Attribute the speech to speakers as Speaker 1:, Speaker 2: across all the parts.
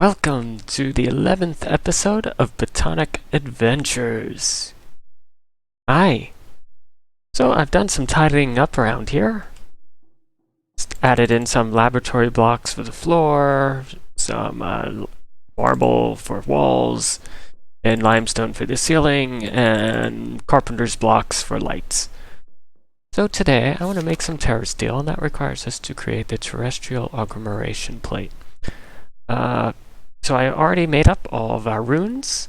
Speaker 1: Welcome to the 11th episode of Botanic Adventures. Hi. So I've done some tidying up around here. Just added in some laboratory blocks for the floor, some marble for walls, and limestone for the ceiling, and carpenter's blocks for lights. So today I want to make some Terrasteel, and that requires us to create the terrestrial agglomeration plate. So I already made up all of our runes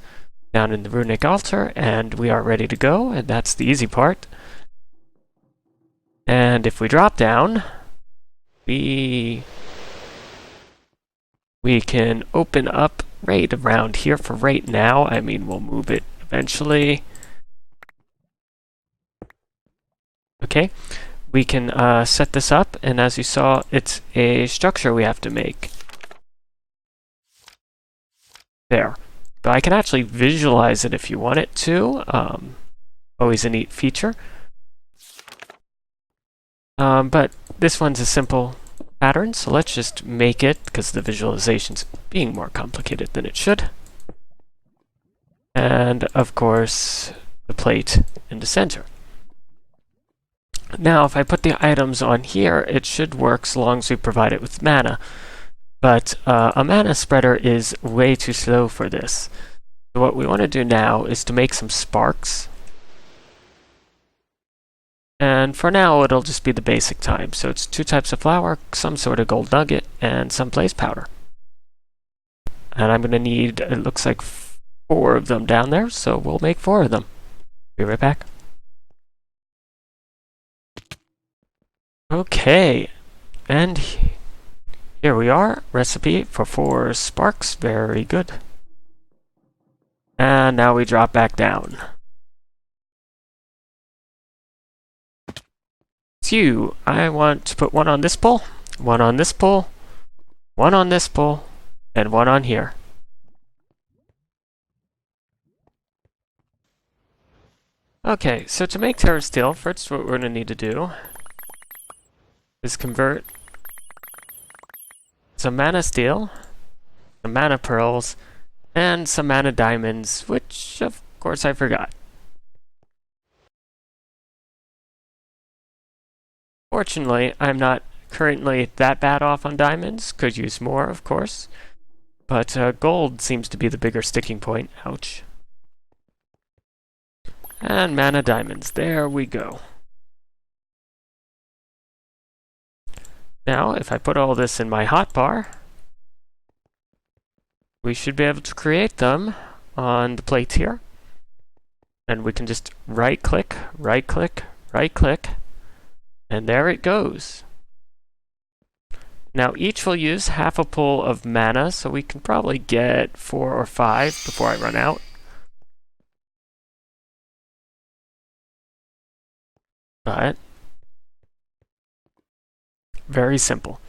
Speaker 1: down in the runic altar, and we are ready to go, and that's the easy part. And if we drop down, we can open up right around here for right now. I mean, we'll move it eventually. Okay, we can set this up, and as you saw, it's a structure we have to make. There. But I can actually visualize it if you want it to. Always a neat feature. But this one's a simple pattern, so let's just make it, because the visualization's being more complicated than it should. And, of course, the plate in the center. Now, if I put the items on here, it should work so long as we provide it with mana. But a mana spreader is way too slow for this. So what we want to do now is to make some sparks. And for now, it'll just be the basic type. So it's 2 types of flour, some sort of gold nugget, and some blaze powder. And I'm going to need, it looks like 4 of them down there, so we'll make 4 of them. Be right back. Okay, and here we are, recipe for 4 sparks, very good. And now we drop back down. So, I want to put 1 on this pole, 1 on this pole, 1 on this pole, and 1 on here. Okay, so to make Terrasteel, first what we're going to need to do is convert some mana steel, some mana pearls, and some mana diamonds, which of course I forgot. Fortunately, I'm not currently that bad off on diamonds, could use more of course, but gold seems to be the bigger sticking point, ouch. And mana diamonds, there we go. Now, if I put all this in my hotbar, we should be able to create them on the plate here. And we can just right-click, right-click, right-click, and there it goes. Now, each will use half a pool of mana, so we can probably get 4 or 5 before I run out. But very simple.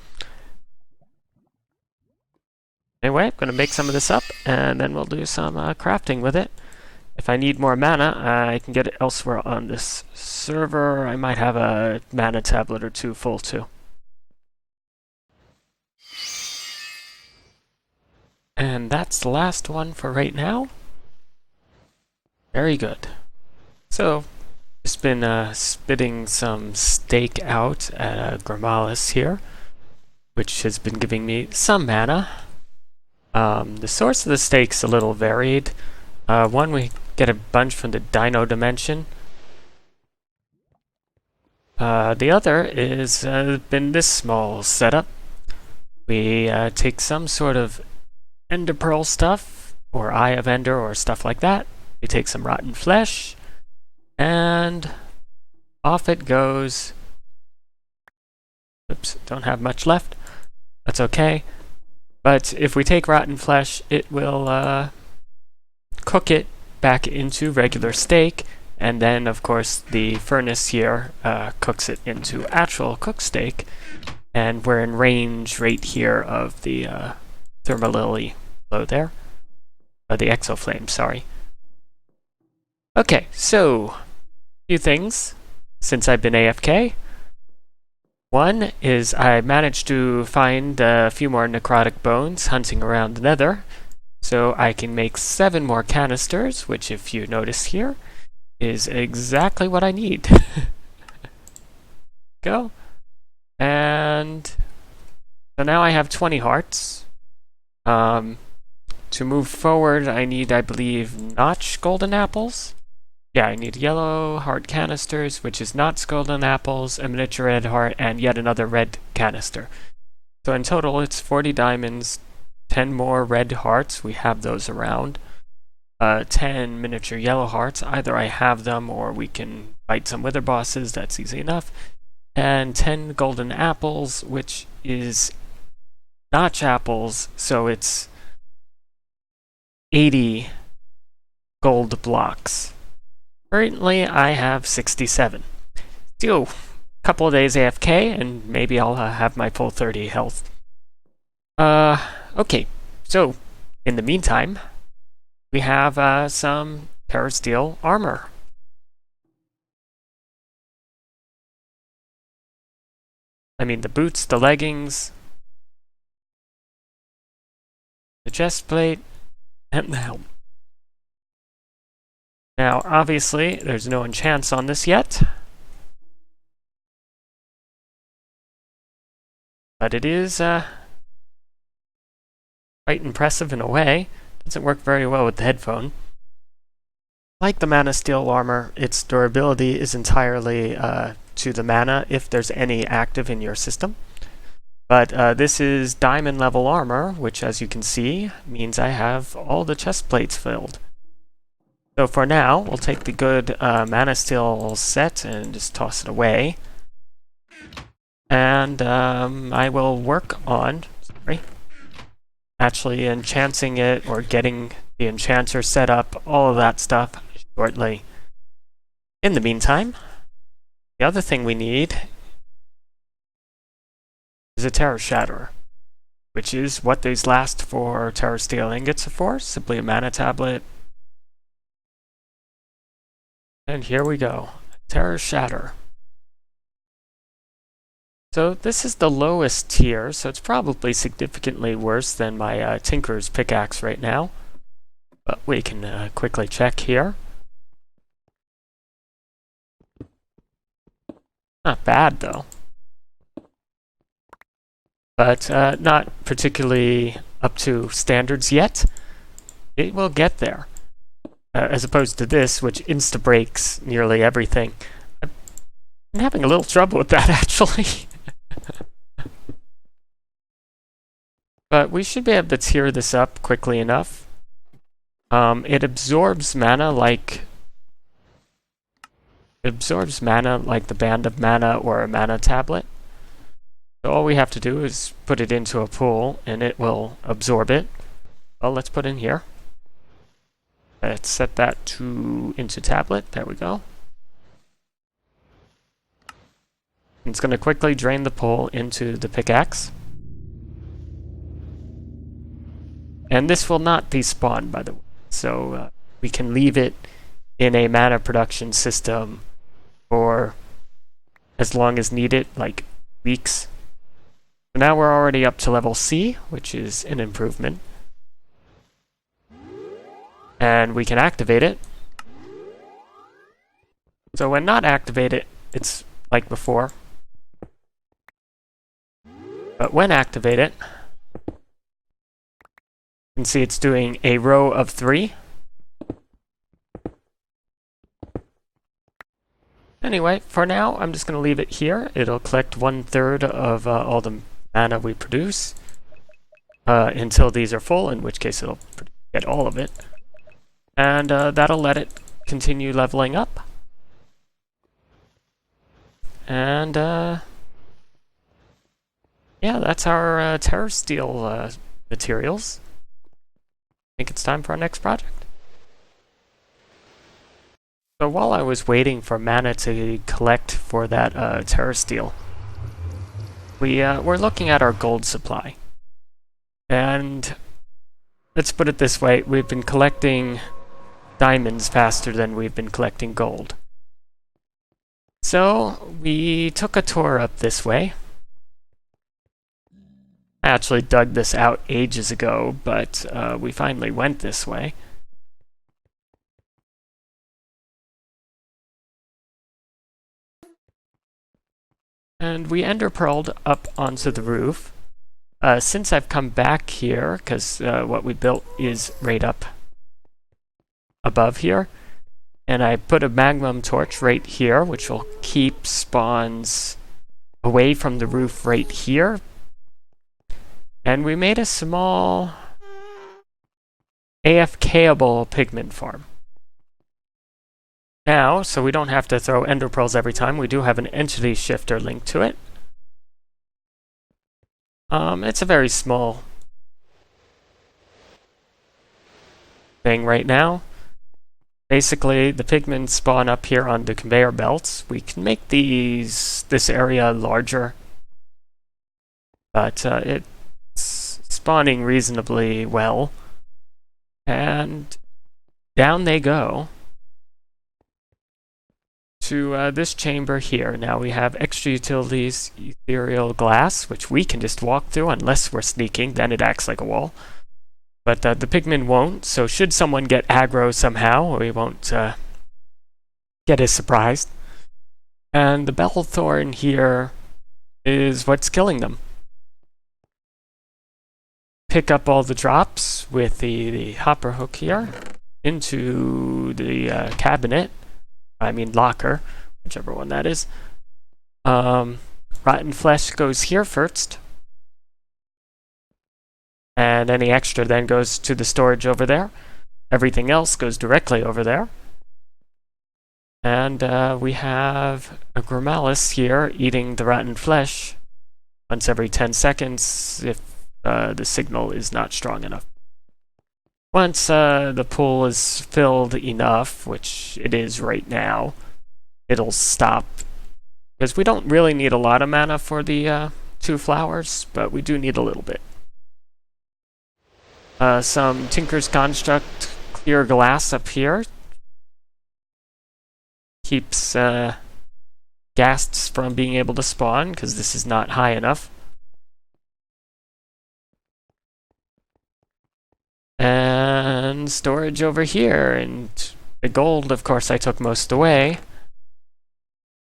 Speaker 1: Anyway, I'm going to make some of this up, and then we'll do some crafting with it. If I need more mana, I can get it elsewhere on this server. I might have a mana tablet or 2 full too. And that's the last one for right now. Very good. So, just been spitting some steak out at Gramalis here, which has been giving me some mana. The source of the steak's a little varied. One, we get a bunch from the Dino dimension. The other is been this small setup. We take some sort of Ender Pearl stuff, or Eye of Ender, or stuff like that. We take some rotten flesh, and off it goes. Oops, don't have much left. That's okay. But if we take rotten flesh, it will cook it back into regular steak, and then, of course, the furnace here cooks it into actual cooked steak, and we're in range right here of the thermalily below there. The exoflame, sorry. Okay, so, few things since I've been AFK. One is I managed to find a few more necrotic bones hunting around the nether, so I can make 7 more canisters, which if you notice here, is exactly what I need. Go. And so now I have 20 hearts. To move forward, I need, I believe, notch golden apples. Yeah, I need yellow heart canisters, which is Notch golden apples, a miniature red heart, and yet another red canister. So in total, it's 40 diamonds, 10 more red hearts. We have those around. 10 miniature yellow hearts. Either I have them, or we can fight some wither bosses. That's easy enough. And 10 golden apples, which is notch apples, so it's 80 gold blocks. Currently, I have 67. Still a couple of days AFK, and maybe I'll have my full 30 health. Okay, so in the meantime, we have some Terrasteel armor. I mean, the boots, the leggings, the chest plate, and the helmet. Now, obviously, there's no enchants on this yet, but it is quite impressive in a way. Doesn't work very well with the headphone. Like the mana steel armor, its durability is entirely to the mana if there's any active in your system. But this is diamond level armor, which as you can see means I have all the chest plates filled. So for now, we'll take the good mana steel set and just toss it away. And I will work on, actually enchanting it or getting the enchanter set up, all of that stuff shortly. In the meantime, the other thing we need is a Terra Shatterer, which is what these last 4 Terrasteel ingots are for, simply a mana tablet. And here we go, Terra Shatter. So this is the lowest tier, so it's probably significantly worse than my Tinker's pickaxe right now. But we can quickly check here. Not bad though. But not particularly up to standards yet. It will get there. As opposed to this, which insta-breaks nearly everything. I'm having a little trouble with that, actually. But we should be able to tier this up quickly enough. It absorbs mana like the Band of Mana or a mana tablet. So all we have to do is put it into a pool, and it will absorb it. Well, let's put in here. Let's set that into tablet. There we go. It's going to quickly drain the pool into the pickaxe. And this will not despawn, by the way. So we can leave it in a mana production system for as long as needed, like weeks. So now we're already up to level C, which is an improvement. And we can activate it. So when not activated, it's like before. But when activated, you can see it's doing a row of 3. Anyway, for now, I'm just going to leave it here. It'll collect 1/3 of all the mana we produce until these are full, in which case it'll get all of it. And that'll let it continue leveling up. And yeah, that's our Terrasteel materials. I think it's time for our next project. So while I was waiting for mana to collect for that Terrasteel, we're looking at our gold supply. And let's put it this way, we've been collecting diamonds faster than we've been collecting gold. So we took a tour up this way, I actually dug this out ages ago, but we finally went this way. And we ender pearled up onto the roof. Since I've come back here, because what we built is right up above here, and I put a magma torch right here, which will keep spawns away from the roof right here. And we made a small AFK-able pigment farm. Now, so we don't have to throw ender pearls every time, we do have an entity shifter linked to it. It's a very small thing right now. Basically, the pigments spawn up here on the conveyor belts. We can make this area larger, but it's spawning reasonably well. And down they go to this chamber here. Now we have extra utilities, ethereal glass, which we can just walk through unless we're sneaking, then it acts like a wall. But the pigmen won't, so should someone get aggro somehow, we won't get as surprised. And the bellthorn here is what's killing them. Pick up all the drops with the hopper hook here into the cabinet. I mean locker, whichever one that is. Rotten flesh goes here first. And any extra then goes to the storage over there. Everything else goes directly over there. And we have a Grimalis here eating the rotten flesh once every 10 seconds if the signal is not strong enough. Once the pool is filled enough, which it is right now, it'll stop. Because we don't really need a lot of mana for the 2 flowers, but we do need a little bit. Some Tinker's Construct clear glass up here. Keeps ghasts from being able to spawn, because this is not high enough. And storage over here, and the gold, of course, I took most away.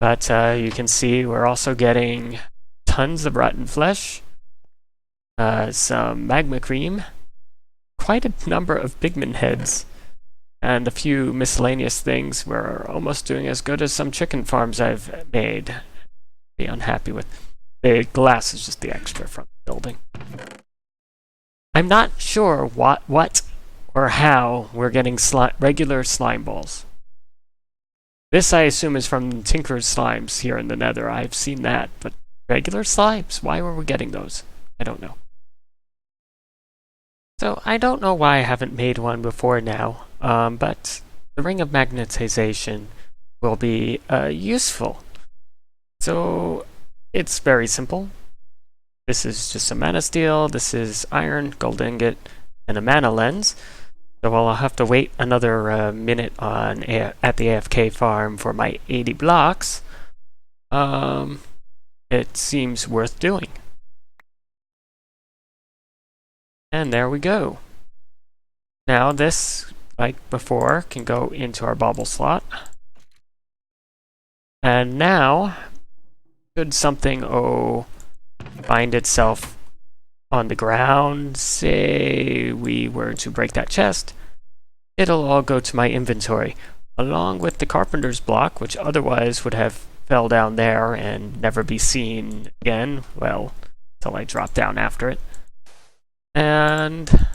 Speaker 1: But you can see we're also getting tons of rotten flesh, some magma cream, quite a number of pigment heads, and a few miscellaneous things. We're almost doing as good as some chicken farms I've made. Be unhappy with. The glass is just the extra from the building. I'm not sure what or how we're getting regular slime balls. This, I assume, is from Tinker's slimes here in the Nether. I've seen that, but regular slimes? Why were we getting those? I don't know. So, I don't know why I haven't made one before now, but the Ring of Magnetization will be useful. So, it's very simple. This is just a mana steel, this is iron, gold ingot, and a mana lens. So I'll have to wait another minute on at the AFK farm for my 80 blocks. It seems worth doing. And there we go. Now this, like before, can go into our bauble slot. And now, should something find itself on the ground, say we were to break that chest, it'll all go to my inventory, along with the carpenter's block, which otherwise would have fell down there and never be seen again, well, until I drop down after it. And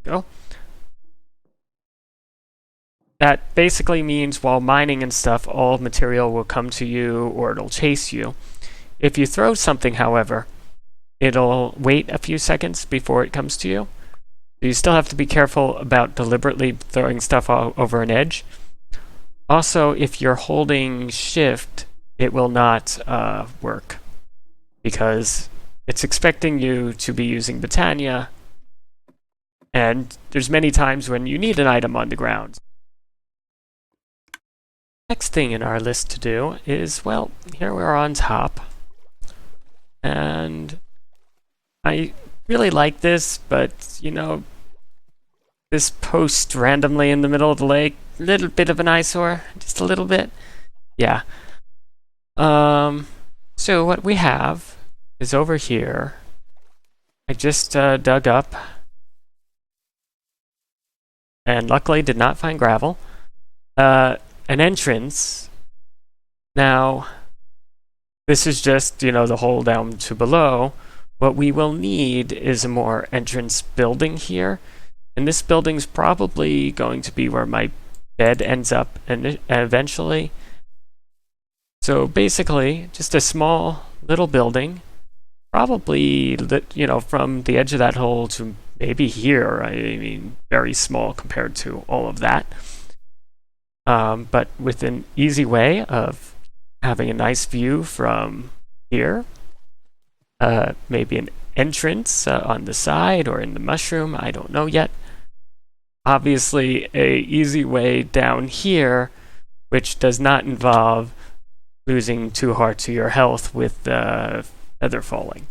Speaker 1: go. That basically means while mining and stuff, all material will come to you or it'll chase you. If you throw something, however, it'll wait a few seconds before it comes to you. You still have to be careful about deliberately throwing stuff over an edge. Also, if you're holding shift, it will not work, because it's expecting you to be using Botania, and there's many times when you need an item on the ground. Next thing in our list to do is, well, here we're on top. And I really like this, but, you know, this post randomly in the middle of the lake, little bit of an eyesore, just a little bit. Yeah. So what we have is over here. I just dug up, and luckily did not find gravel. An entrance. Now, this is just, you know, the hole down to below. What we will need is a more entrance building here. And this building's probably going to be where my bed ends up eventually. So basically, just a small little building. Probably, you know, from the edge of that hole to maybe here. I mean, very small compared to all of that. But with an easy way of having a nice view from here. Maybe an entrance on the side or in the mushroom, I don't know yet. Obviously, a easy way down here, which does not involve losing too hard to your health with feather falling.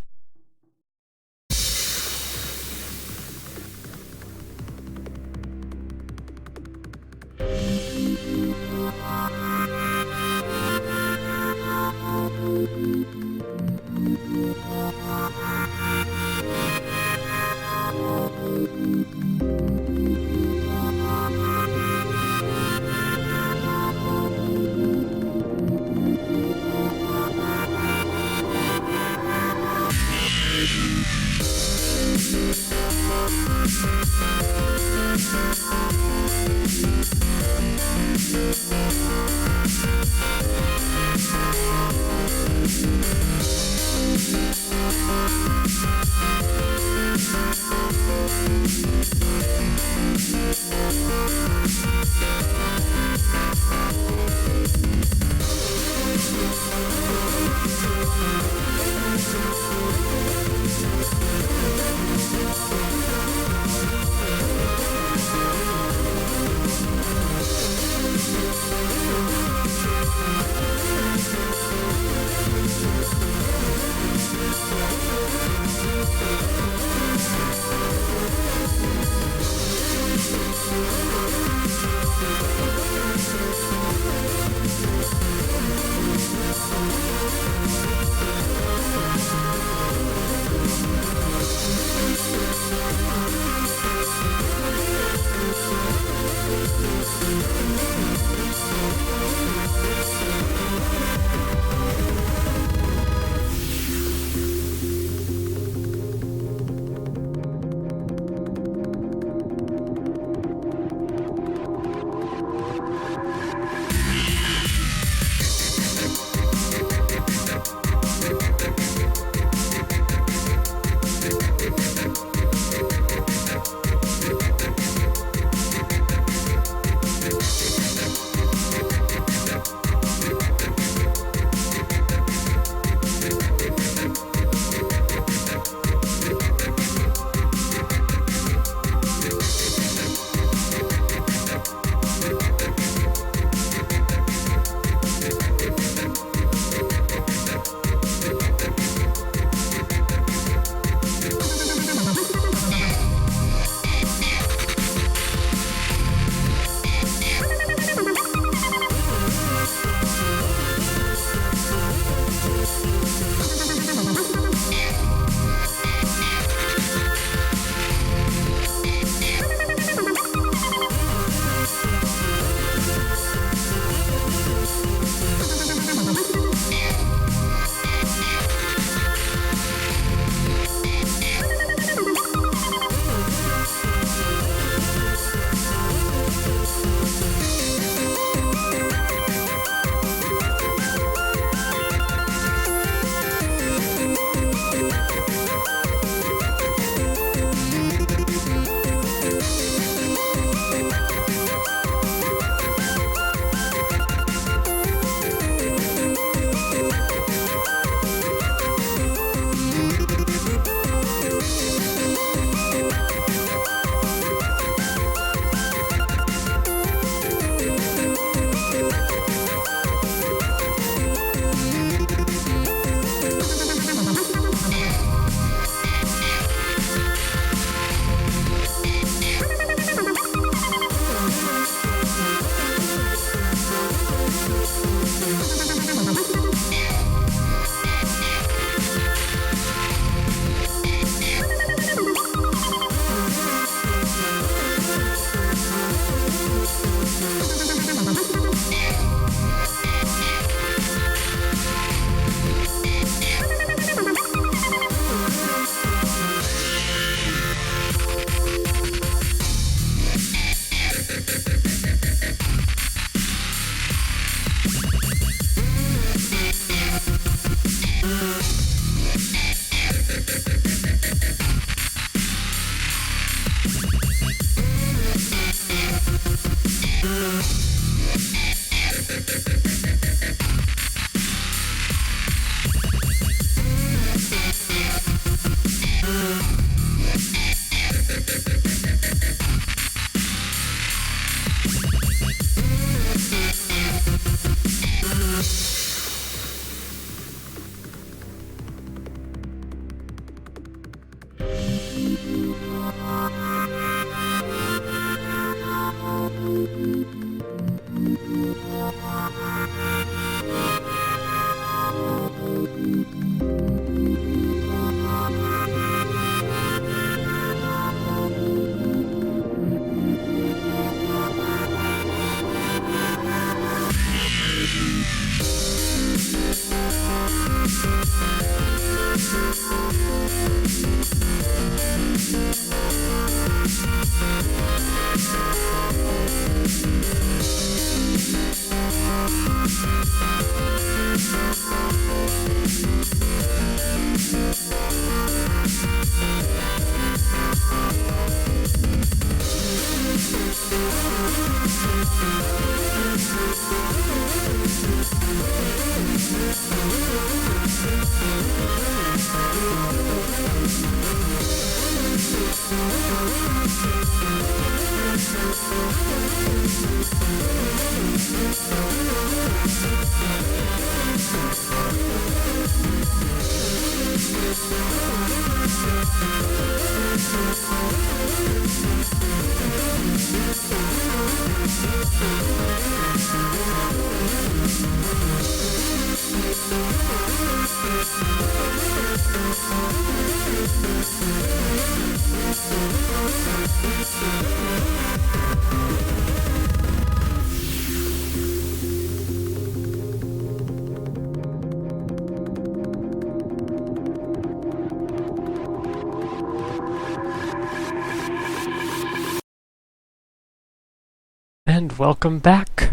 Speaker 1: And welcome back.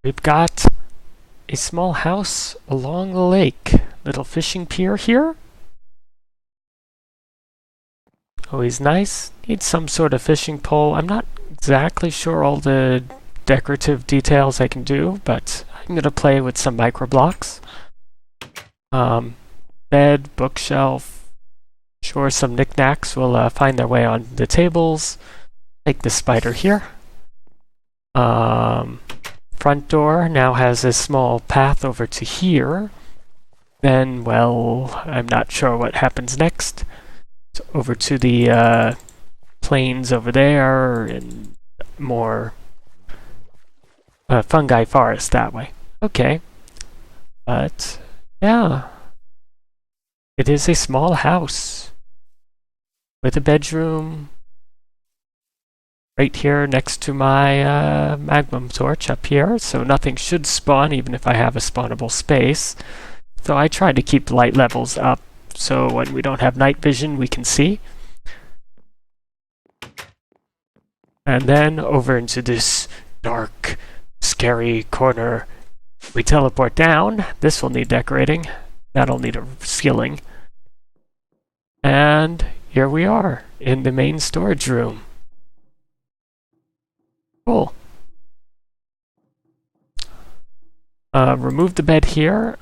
Speaker 1: We've got a small house along the lake. Little fishing pier here. Always nice. Need some sort of fishing pole. I'm not exactly sure all the decorative details I can do, but I'm going to play with some micro blocks. Bed, bookshelf. Sure, some knickknacks will find their way on the tables. Like the spider here. Front door now has a small path over to here. Then, well, I'm not sure what happens next. So over to the plains over there, and more fungi forest that way. Okay. But, yeah. It is a small house with a bedroom right here next to my magnum torch up here, so nothing should spawn even if I have a spawnable space. So I try to keep light levels up so when we don't have night vision we can see. And then over into this dark, scary corner we teleport down. This will need decorating. That'll need a ceiling. And here we are in the main storage room. Cool. Remove the bed here.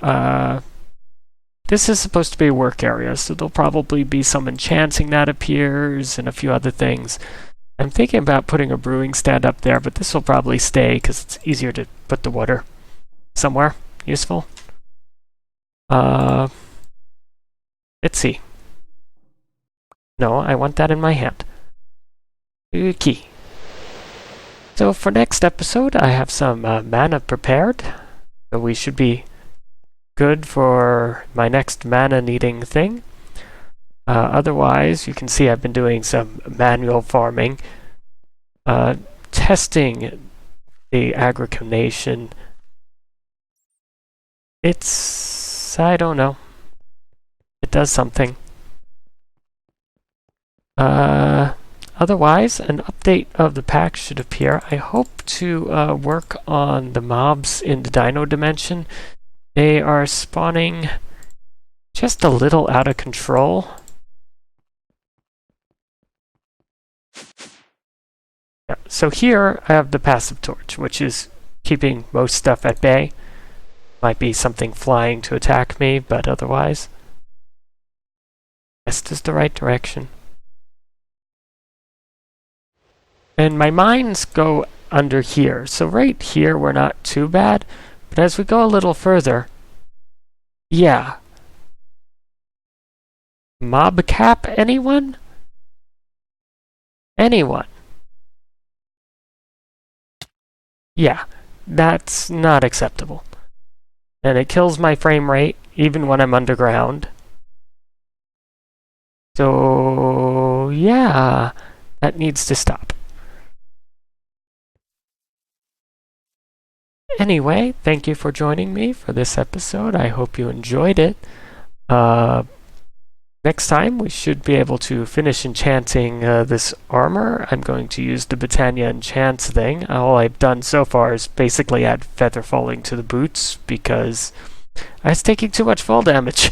Speaker 1: This is supposed to be a work area, so there'll probably be some enchanting that appears and a few other things. I'm thinking about putting a brewing stand up there, but this will probably stay because it's easier to put the water somewhere useful. Let's see. No, I want that in my hand. Okay. So for next episode, I have some mana prepared. So we should be good for my next mana needing thing. Otherwise, you can see I've been doing some manual farming. Testing the aggregonation. I don't know. It does something. Otherwise, an update of the pack should appear. I hope to work on the mobs in the dino dimension. They are spawning just a little out of control. Yeah, so here I have the passive torch, which is keeping most stuff at bay. Might be something flying to attack me, but otherwise, this is the right direction. And my mines go under here. So right here, we're not too bad. But as we go a little further, yeah. Mob cap, anyone? Anyone? Yeah, that's not acceptable. And it kills my frame rate, even when I'm underground. So, yeah, that needs to stop. Anyway, thank you for joining me for this episode. I hope you enjoyed it. Next time, we should be able to finish enchanting this armor. I'm going to use the Botania enchants thing. All I've done so far is basically add feather falling to the boots because I was taking too much fall damage.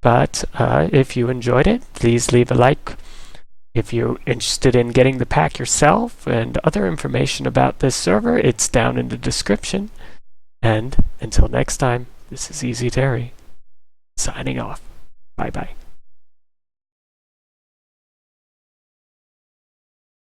Speaker 1: But if you enjoyed it, please leave a like. If you're interested in getting the pack yourself and other information about this server, it's down in the description. And until next time, this is Easy Terry, signing off. Bye-bye.